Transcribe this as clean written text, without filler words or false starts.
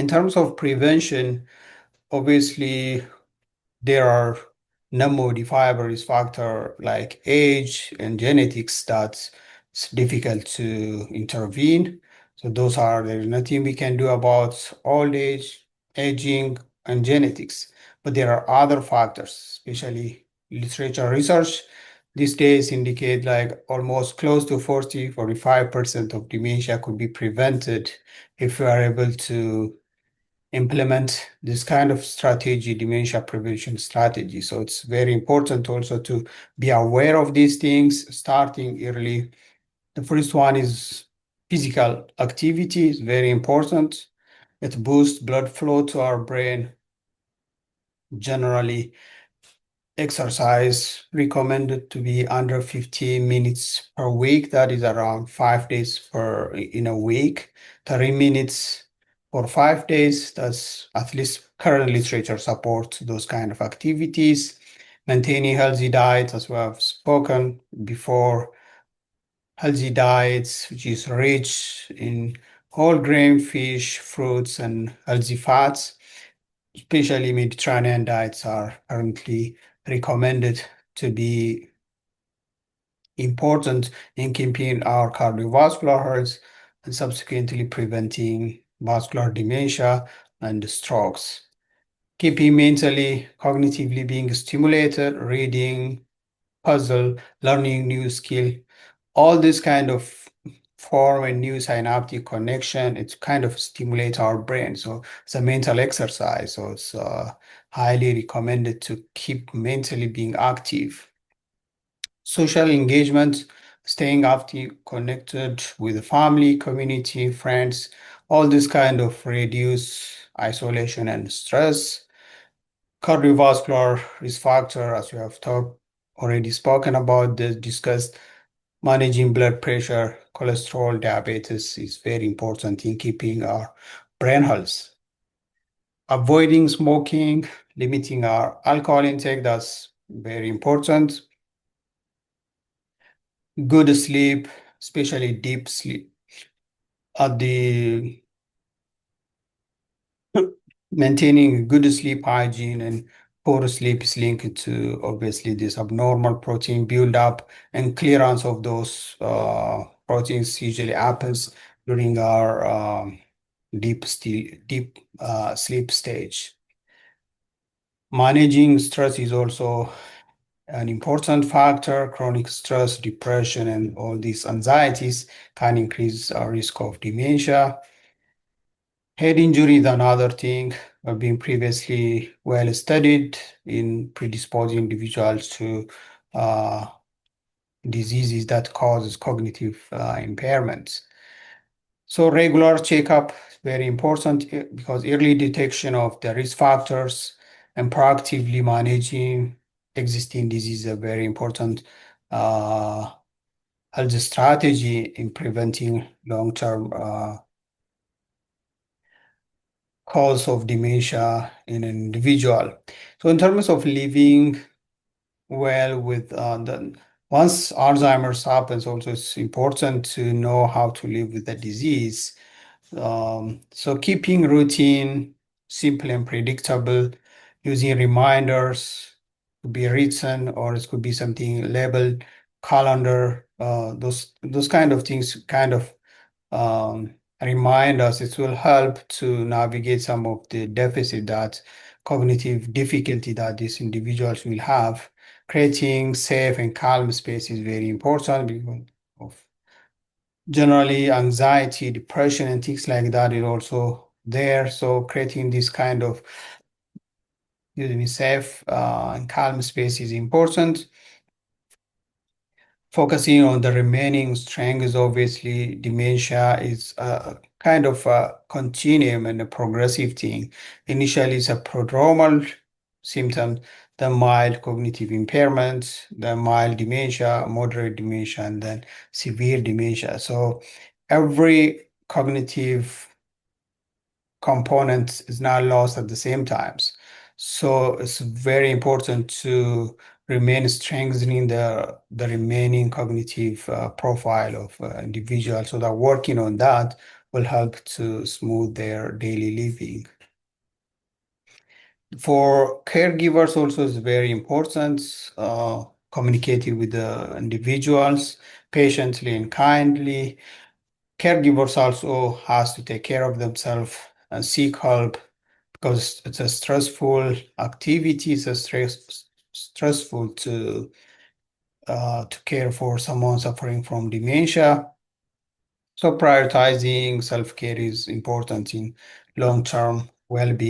In terms of prevention, obviously there are non-modifiable risk factor like age and genetics that's it's difficult to intervene. So there's nothing we can do about old age, aging, and genetics. But there are other factors, especially literature research these days indicate like almost close to 45% of dementia could be prevented if we are able to implement this kind of strategy, dementia prevention strategy. So it's very important also to be aware of these things starting early. The first one is physical activity is very important. It boosts blood flow to our brain. Generally, exercise recommended to be under 15 minutes per week. That is around 5 days per in a week. 30 minutes for 5 days. That's at least current literature supports those kind of activities. Maintaining healthy diet, as we have spoken before. Healthy diets, which is rich in whole grain, fish, fruits, and healthy fats especially Mediterranean diets are currently recommended to be important in keeping our cardiovascular health and subsequently preventing vascular dementia and strokes. Keeping mentally, cognitively being stimulated, reading, puzzle, learning new skill, all this kind of form a new synaptic connection. It kind of stimulates our brain. So it's a mental exercise. So it's highly recommended to keep mentally being active. Social engagement, staying active, connected with the family, community, friends, all this kind of reduce isolation and stress. Cardiovascular risk factor, as we have already spoken about, discussed managing blood pressure, cholesterol, diabetes is very important in keeping our brain health. Avoiding smoking, limiting our alcohol intake, that's very important. Good sleep, especially deep sleep. The maintaining good sleep hygiene and poor sleep is linked to obviously this abnormal protein buildup and clearance of those proteins usually happens during our deep sleep stage. Managing stress is also an important factor. Chronic stress, depression, and all these anxieties can increase our risk of dementia. Head injury is another thing been previously well studied in predisposing individuals to uh, diseases that causes cognitive impairments. So regular checkup is very important because early detection of the risk factors and proactively managing existing disease is a very important uh, health strategy in preventing long-term cause of dementia in an individual. So in terms of living well with the once Alzheimer's happens, also it's important to know how to live with the disease. So keeping routine simple and predictable, using reminders to be written or it could be something labeled calendar, those kind of things kind of remind us, it will help to navigate some of the deficit that cognitive difficulty that these individuals will have. Creating safe and calm space is very important because of generally anxiety, depression, and things like that is also there. So creating this kind of safe and calm space is important. Focusing on the remaining strengths, obviously, dementia is a kind of a continuum and a progressive thing. Initially, it's a prodromal symptom, the mild cognitive impairment, the mild dementia, moderate dementia, and then severe dementia. So every cognitive component is not lost at the same times. So it's very important to remain strengthening the remaining cognitive profile of individuals so that working on that will help to smooth their daily living. For caregivers also is very important, communicating with the individuals patiently and kindly. Caregivers also has to take care of themselves and seek help because it's a stressful activity. It's a stressful to care for someone suffering from dementia. So prioritizing self-care is important in long-term well-being.